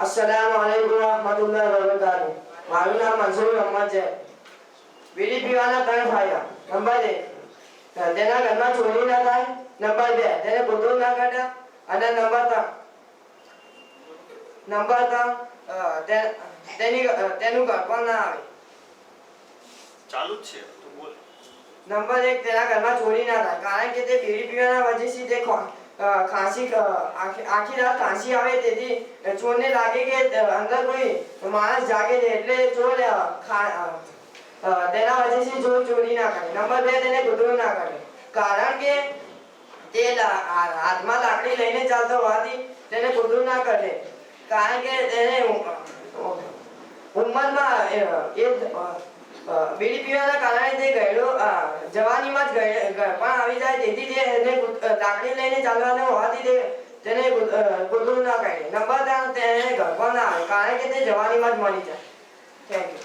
अस्सलामुअलैकुम रहमतुल्लाहि व बरकातुहू। મારું નામ મંસૂર અહમદ છે. બીડી પીવાના ત્રણ ફાયદા. નંબર 1, તેના ઘરમાં ચોરી ના થાય. નંબર 2, તેને ગોતું ના કાઢે. અને નંબર 3 તેનું ઘર પણ ના આવે. ચાલુ જ છે તો બોલ. નંબર 1, તેના ઘરમાં ચોરી ના થાય, કારણ કે તે બીડી પીવાના વજહથી તે ખાંસી આખી રાત ખાંસી આવે, તેથી ચોરને લાગે કે અંદર કોઈ માણસ જાગે છે, એટલે ચોર તેના વજહથી ચોર ચોરી ના કરે. નંબર 2, તેને ગોતવું ના કરે, કારણ કે તે હાથમાં લાકડી લઈને ચાલતો હોવાથી તેને ગોતવું ના કરે, કારણ કે તેને ઉંમરમાં બીડી પીવાના કારણે તે ગયડો જવાનીમાં જ પણ આવી જાય, તેથી તેને લાકડી લઈને ચાલવાનો હોવાથી તેને ગોતવું ના કરે. નંબર 3, તેને ઘર પણ ના આવે, કારણ કે તે જવાનીમાં જ મરી જાય. Thank you.